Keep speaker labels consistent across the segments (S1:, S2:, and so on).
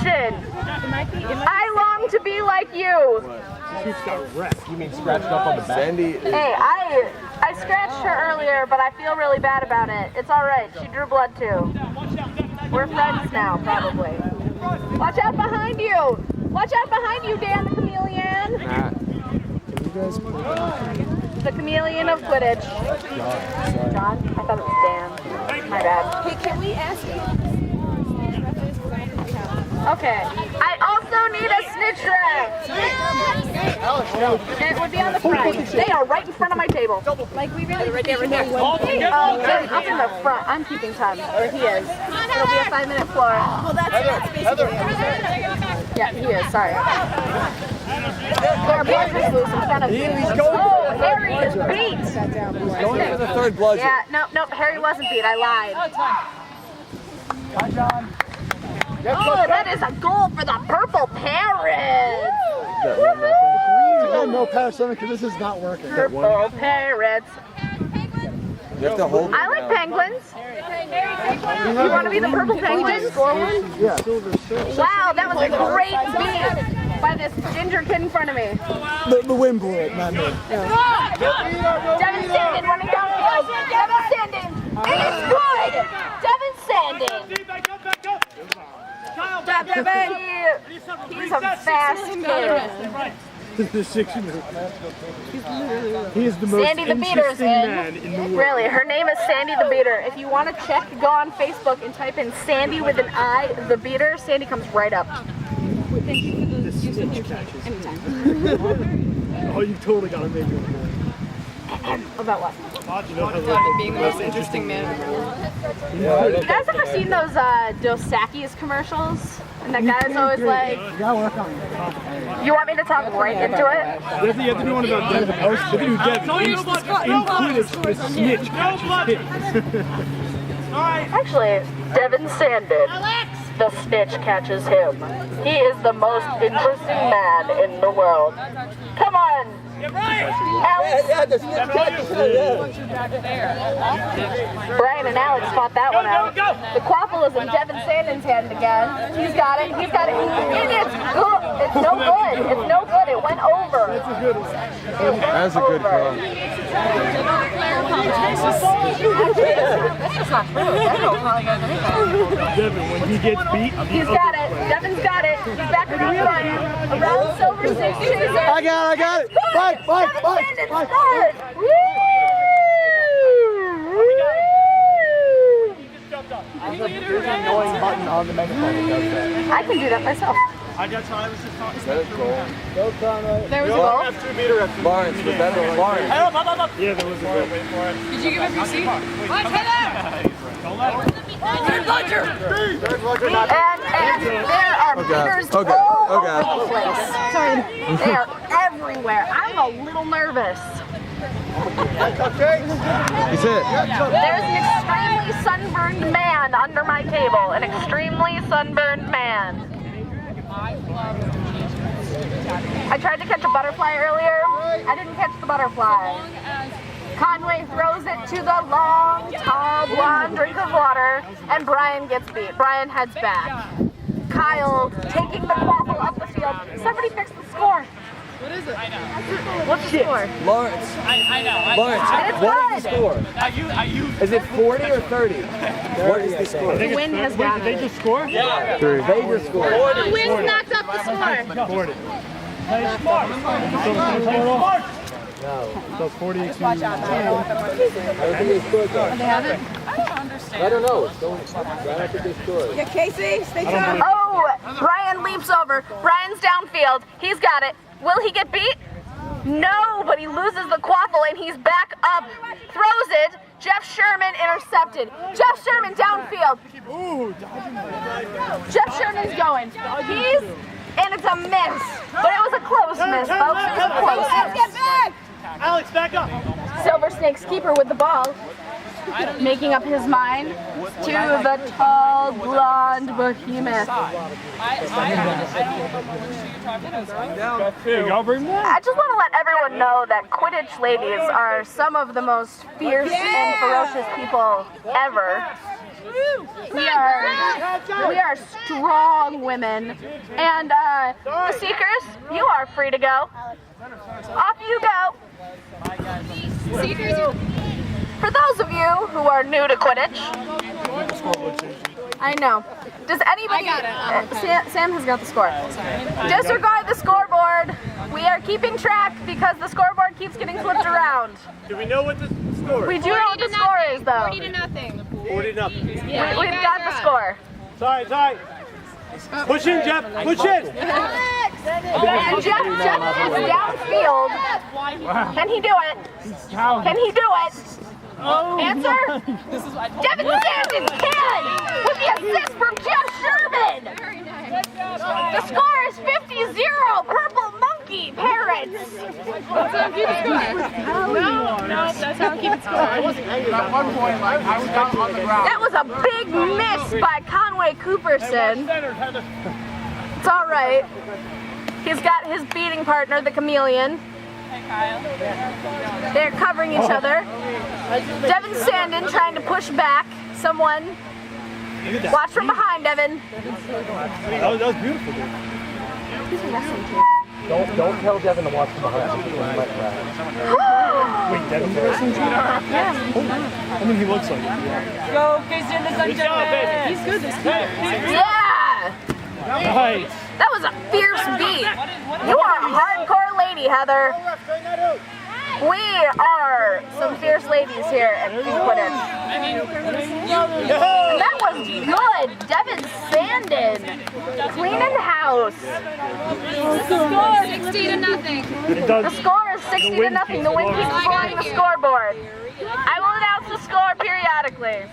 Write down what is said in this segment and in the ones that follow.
S1: question. I long to be like you.
S2: You mean scratched up on the back?
S3: Sandy.
S1: Hey, I scratched her earlier, but I feel really bad about it. It's all right. She drew blood too. We're friends now, probably. Watch out behind you. Watch out behind you, Dan the Chameleon.
S3: Nah. Can you guys play?
S1: The chameleon of Quidditch. John? I thought it was Dan. My bad.
S4: Hey, can we ask you?
S1: Okay. I also need a snitch draft. It would be on the front. They are right in front of my table.
S4: Like, we really right there, right there.
S1: Up in the front. I'm keeping time. Or he is. It'll be a 5-minute floor.
S4: Well, that's basically
S1: Yeah, he is. Sorry. There are bludgers loose in front of you. Oh, Harry is beat.
S3: He's going for the third bludger.
S1: Yeah, nope. Harry wasn't beat. I lied.
S2: Hi, John.
S1: Oh, that is a goal for the Purple Parrots.
S2: No pass on it because this is not working.
S1: Purple Parrots.
S3: You have to hold
S1: I like penguins. You want to be the Purple Penguins?
S2: Yeah.
S1: Wow, that was a great beat by this ginger kid in front of me.
S2: The wind blew it, not me.
S1: Devin Sandin running downfield. Devin Sandin. It's good. Devin Sandin. He's a fast kid.
S2: He is the most
S1: Sandy the Beater's
S2: interesting man in the world.
S1: Really, her name is Sandy the Beater. If you want to check, go on Facebook and type in Sandy with an I, the Beater. Sandy comes right up.
S2: Oh, you totally got to make it.
S1: About what?
S2: You know how
S4: being the most interesting man in the world.
S1: You guys ever seen those Dos Equis commercials? And that guy's always like,
S2: You got to work on it.
S1: you want me to talk right into it?
S2: You have to do one about Devin. You have to do Devin. In Quidditch, the snitch catches him.
S1: Actually, Devin Sandin, the snitch catches him. He is the most interesting man in the world. Come on! Alex. Brian and Alex fought that one out. The quaffle is in Devin Sandin's hand again. He's got it. He's got it. And it's good. It's no good. It's no good. It went over.
S3: That's a good call.
S1: That's not true. I don't call you guys anything.
S2: Devin, when he gets beat,
S1: He's got it. Devin's got it. He's back around Brian. Around Silver Six Chaser.
S2: I got it. Bye.
S1: Woo!
S2: There's an annoying button on the megaphone that does that.
S1: I can do that myself.
S2: I got time.
S3: Better goal.
S2: Go, Conrad.
S1: There was a goal.
S3: Lawrence, the better one. Lawrence.
S2: Yeah, there was a goal.
S4: Did you give up your seat? Watch it
S2: Don't let him.
S4: Third bludger!
S1: And there are beaters all over the place. Sorry. They are everywhere. I'm a little nervous.
S3: He's hit.
S1: There's an extremely sunburned man under my table. An extremely sunburned man. I tried to catch a butterfly earlier. I didn't catch the butterfly. Conway throws it to the long, tall, blonde drink of water, and Brian gets beat. Brian heads back. Kyle taking the quaffle up the field. Somebody fix the score.
S4: What is it?
S1: What's the score?
S3: Lawrence.
S5: I know.
S3: Lawrence, what is the score? Is it 40 or 30? What is the score?
S1: The wind has got
S2: Did they
S1: it.
S2: just score?
S5: Yeah.
S3: They just scored.
S1: The wind knocked up the score.
S2: 40. So 40 to...
S4: Watch out.
S1: They have it?
S4: I don't understand.
S3: I don't know. It's going right after they scored.
S4: Yeah, Casey, stay tuned.
S1: Oh, Brian leaps over. Brian's downfield. He's got it. Will he get beat? No, but he loses the quaffle and he's back up. Throws it. Jeff Sherman intercepted. Jeff Sherman downfield. Jeff Sherman's going. And it's a miss. But it was a close miss, folks. It was a close miss.
S4: Get back!
S2: Alex, back up!
S1: Silver Snake's keeper with the ball. Making up his mind to the tall, blonde behemoth.
S2: Here you go, bring more.
S1: I just want to let everyone know that Quidditch ladies are some of the most fierce and ferocious people ever. We are strong women. And the Seekers, you are free to go. Off you go. For those of you who are new to Quidditch, I know. Does anybody? Sam has got the score. Disregard the scoreboard. We are keeping track because the scoreboard keeps getting flipped around.
S2: Do we know what the score is?
S1: We do know what the score is, though.
S2: 40-0.
S1: Yeah, we've got the score.
S2: Sorry. Push in, Jeff. Push in.
S1: And Jeff is downfield. Can he do it? Can he do it? Answer? Devin Sandin can! With the assist from Jeff Sherman! The score is 50-0, Purple Parrots!
S4: That's how keep it score. No, that's how keep it score.
S2: At one point, I was down on the ground.
S1: That was a big miss by Conway Cooperson. It's all right. He's got his beating partner, the Chameleon. They're covering each other. Devin Sandin trying to push back someone. Watch from behind, Devin.
S2: That was beautiful, dude.
S3: Don't tell Devin to watch from behind.
S2: Wait, Devin's wrestling team?
S1: Yeah.
S2: I mean, he looks like it.
S4: Go, Casey, ladies and gentlemen. He's good this time.
S1: Yeah!
S2: Nice.
S1: That was a fierce beat. You are a hardcore lady, Heather. We are some fierce ladies here at Quidditch. And that was good. Devin Sandin. Cleaning house.
S4: Score 60-0.
S1: The score is 60-0. The wind keeps blowing the scoreboard. I will announce the score periodically.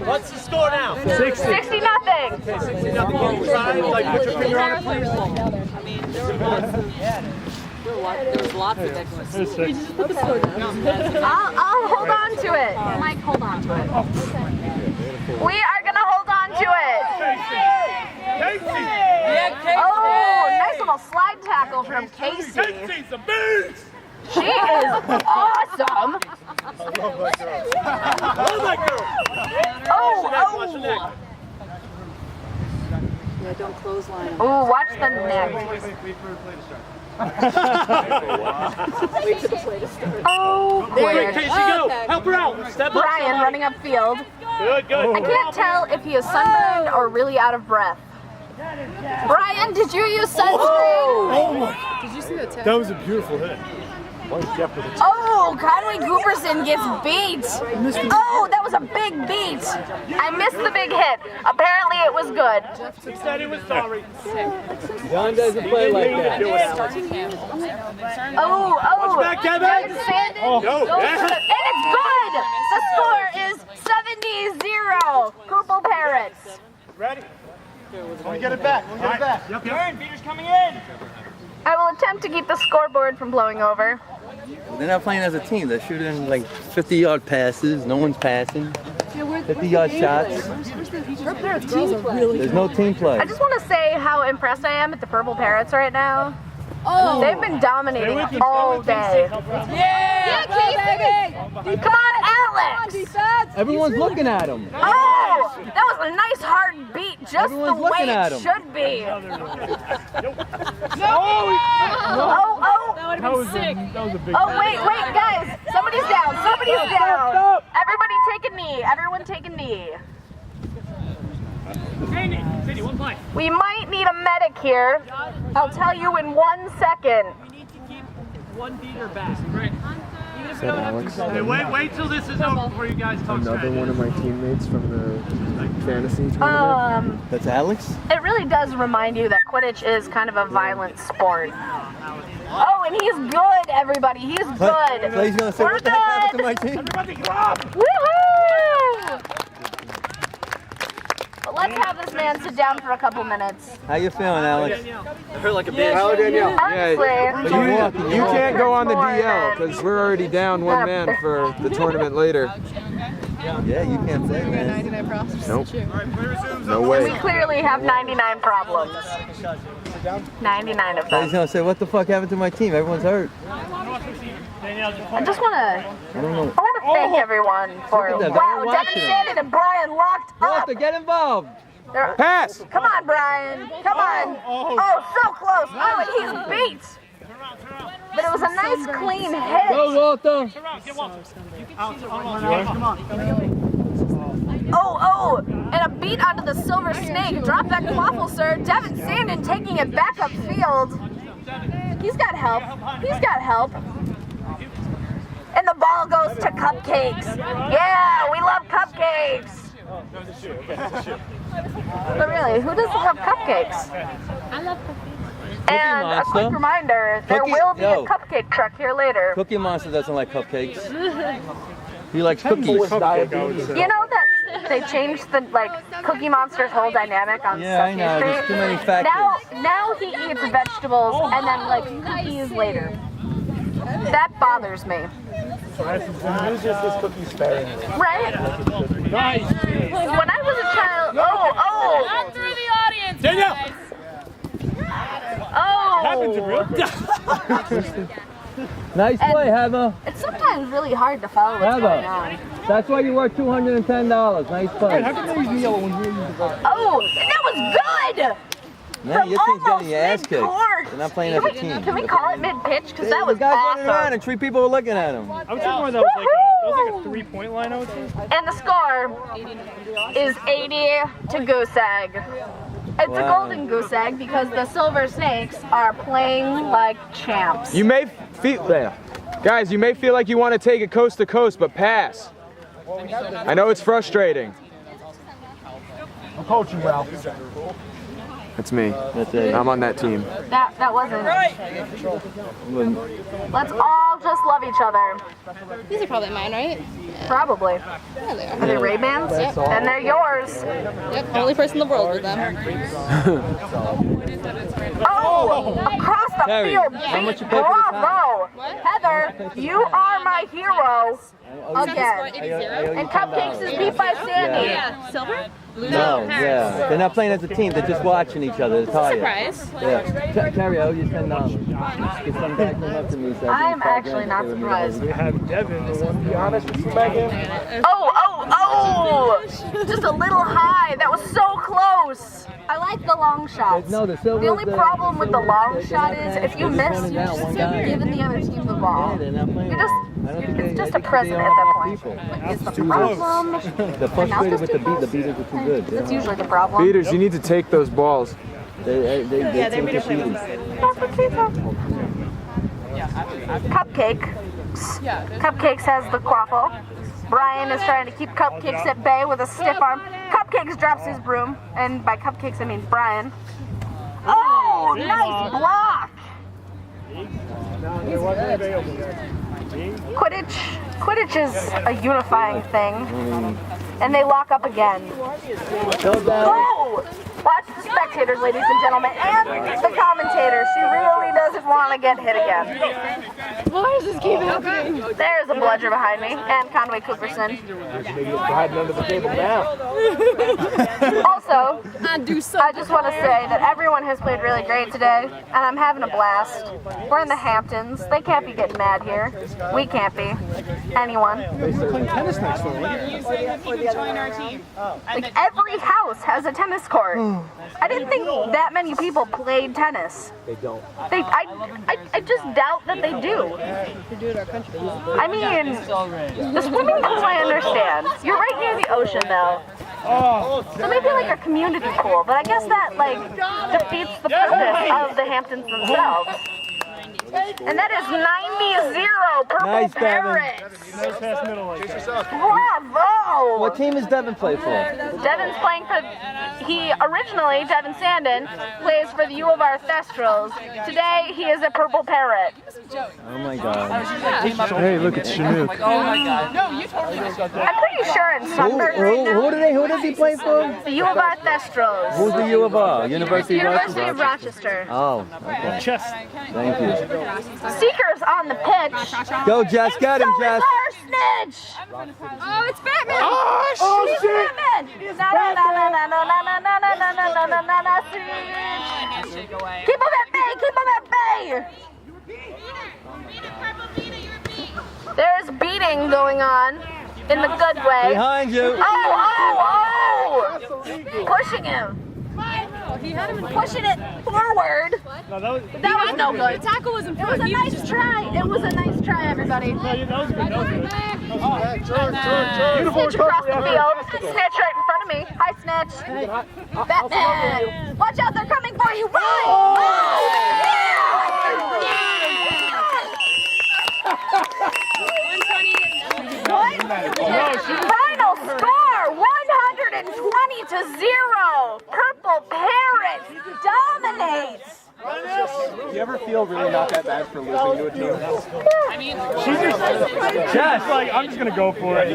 S2: What's the score now?
S1: 60-0.
S2: 60-0. Like, put your finger on it, please.
S4: There's lots of excellence.
S1: I'll hold on to it. Mike, hold on to it. We are going to hold on to it. Oh, nice little slide tackle from Casey.
S2: Casey's the beast!
S1: She is awesome.
S2: I love that girl.
S1: Oh.
S4: Yeah, don't clothesline.
S1: Oh, watch the neck.
S2: Wait for the play to start.
S1: Oh,
S2: Wait,
S1: quick.
S2: Casey, go! Help her out! Step up!
S1: Brian running upfield.
S2: Good.
S1: I can't tell if he is sunburned or really out of breath. Brian, did you use sunscreen?
S2: Oh my!
S4: Did you see the tap?
S2: That was a beautiful hit.
S1: Oh, Conway Cooperson gets beat. Oh, that was a big beat. I missed the big hit. Apparently it was good.
S2: He said he was sorry.
S3: John doesn't play like that.
S1: Oh.
S2: Watch back, Kevin.
S1: Devin Sandin.
S2: Oh,
S1: And it's good. The score is 70-0. Purple Parrots.
S2: Ready? Let me get it back. Yep. Peter's coming in.
S1: I will attempt to keep the scoreboard from blowing over.
S5: They're not playing as a team. They're shooting like 50-yard passes. No one's passing. 50-yard shots. There's no team play.
S1: I just want to say how impressed I am at the Purple Parrots right now. Oh, they've been dominating all day.
S4: Yeah, Casey!
S1: Come on, Alex!
S3: Everyone's looking at him.
S1: Oh, that was a nice hard beat, just
S3: Everyone's
S1: the way
S3: looking at
S1: it
S3: him.
S1: should be.
S2: Oh!
S4: That would have been sick.
S2: That was a big.
S1: Oh, wait, guys. Somebody's down. Everybody take a knee. Everyone take a knee.
S2: Cindy, one play.
S1: We might need a medic here. I'll tell you in 1 second.
S2: We need to keep one beater back. Right.
S6: Said Alex,
S2: Hey, wait till this is over before you guys talk
S6: another one of my teammates from the fantasy tournament.
S5: That's Alex?
S1: It really does remind you that Quidditch is kind of a violent sport. Oh, and he's good, everybody. He's good.
S5: So he's gonna say,
S1: We're
S5: what the heck happened to
S1: good.
S5: my team?
S2: Everybody drop!
S1: Woohoo! But let's have this man sit down for a couple minutes.
S5: How you feeling, Alex?
S6: Hello, Danielle.
S1: Honestly,
S6: You can't go on the DL because we're already down one man for the tournament later.
S5: Yeah, you can't play, man.
S6: Nope. No
S1: we
S6: way.
S1: clearly have 99 problems. 99 of
S5: So he's
S1: them.
S5: gonna say, what the fuck happened to my team? Everyone's hurt.
S1: I just want to to thank everyone for.
S5: Look at them.
S1: Wow,
S5: They're
S1: Devin
S5: watching
S1: Sandin and Brian locked up.
S5: Walter, get involved.
S6: Pass!
S1: Come on, Brian. Come on. Oh, so close. Oh, and he's beat. But it was a nice, clean hit.
S5: Go, Walter.
S1: Oh, and a beat onto the Silver Snake. Drop that quaffle, sir. Devin Sandin taking it back upfield. He's got help. He's got help. And the ball goes to Cupcakes. Yeah, we love cupcakes. But really, who doesn't love cupcakes?
S4: I love cookies.
S1: And a quick reminder, there will be a cupcake truck here later.
S5: Cookie Monster doesn't like cupcakes. He likes cookies.
S1: You know that they changed the Cookie Monster's whole dynamic on
S5: Yeah, I
S1: Sesame
S5: know.
S1: Street?
S5: There's too many factors.
S1: Now he eats vegetables and then cookies later. That bothers me.
S2: Who's just this cookie sparingly?
S1: Right?
S2: Nice.
S1: When I was a child,
S4: Not through the audience,
S2: Danielle.
S4: guys.
S5: Nice play, Heather.
S1: It's sometimes really hard to follow what's going on.
S5: That's why you worth $210. Nice play.
S2: How come they use the yellow when you're using the gold?
S1: Oh, that was good!
S5: Man, your team's getting your ass kicked.
S1: mid-court.
S5: They're not playing as a team.
S1: Can we call it mid-pitch? Because that was
S5: the guy's running around
S1: awesome.
S5: and 3 people were looking at him.
S2: I would say more that was like a 3-point line, I would say.
S1: And the score is 80 to Goose Egg. It's a golden goose egg because the Silver Snakes are playing like champs.
S6: You may feel there. Guys, you may feel like you want to take it coast to coast, but pass. I know it's frustrating.
S2: I'm coaching, Ralph.
S6: That's me.
S5: That's it.
S6: I'm on that team.
S1: That wasn't. Let's all just love each other.
S4: These are probably mine, right?
S1: Probably.
S4: Yeah, they
S1: Are they Ray-Bans?
S4: Yep.
S1: Then they're yours.
S4: Yep, only person in the world with them.
S1: Oh, across the
S5: Terry,
S1: field.
S5: how much you pay for this
S1: Bravo. Heather, you are my hero again. And Cupcakes is beat by Sandy.
S4: Yeah, silver?
S5: No, yeah. They're not playing as a team. They're just watching each other. They're tired.
S4: Surprise.
S5: Yeah. Terry, I owe you $10. Get some back up to me. So
S1: I'm actually not surprised.
S2: We have Devin. You want to be honest with you, Megan?
S1: Oh! Just a little high. That was so close. I like the long shots.
S5: No, the silver.
S1: The only problem with the long shot is if you miss, you're just giving the other team the ball. It's just a present at that point. Is the problem?
S5: They're frustrated with the beat. The beaters are too good.
S1: That's usually the problem.
S6: Beaters, you need to take those balls.
S5: They take the beaters.
S1: Cupcakes has the quaffle. Brian is trying to keep Cupcakes at bay with a stiff arm. Cupcakes drops his broom, and by Cupcakes I mean Brian. Oh, nice block! Quidditch is a unifying thing, and they lock up again. Oh! Watch the spectators, ladies and gentlemen, and the commentator. She really doesn't want to get hit again.
S4: Why does this keep happening?
S1: There's a bludger behind me, and Conway Cooperson.
S2: Hiding under the table now.
S1: Also, I just want to say that everyone has played really great today, and I'm having a blast. We're in the Hamptons. They can't be getting mad here. We can't be. Anyone.
S2: Tennis next door, right?
S1: Like every house has a tennis court. I didn't think that many people played tennis.
S2: They don't.
S1: I just doubt that they do. I mean, the swimming pool I understand. You're right near the ocean though. So maybe like a community pool, but I guess that defeats the purpose of the Hamptons themselves. And that is 90-0 Purple
S5: Nice, Devin.
S1: Parrots.
S2: Nice pass middle like that.
S1: Bravo!
S5: What team does Devin play for?
S1: Devin's playing for, Devin Sandin, plays for the U of R Thestrals. Today, he is a Purple Parrot.
S5: Oh my God.
S6: Hey, look, it's Chinook.
S1: I'm pretty sure in Sunburn right now,
S5: Who does he play for?
S1: the U of R Thestrals.
S5: Who's the U of R? University of
S1: University of
S5: Rochester.
S1: Rochester.
S5: Oh, okay.
S2: Chest.
S5: Thank you.
S1: Seeker's on the pitch.
S5: Go, Jess. Get him,
S1: So
S5: Jess.
S1: is our snitch.
S4: Oh, it's Batman!
S2: Oh,
S1: He's
S2: shit!
S1: Batman. Na, snitch. Keep him at bay. Keep him at bay. There's beating going on in the good way.
S5: Behind you.
S1: Oh! Pushing him. Pushing it forward.
S2: No, that was
S1: No good.
S4: The tackle was in
S1: It was
S4: front.
S1: a nice try. It was a nice try, everybody.
S2: no, that was good. That was good.
S1: Snitch across the field. Snitch right in front of me. Hi, Snitch. Batman. Watch out, they're coming for you. Run! What? Final score, 120-0. Purple Parrots dominates.
S3: You ever feel really not that bad for losing to a team?
S2: She's just like, I'm just gonna go for it.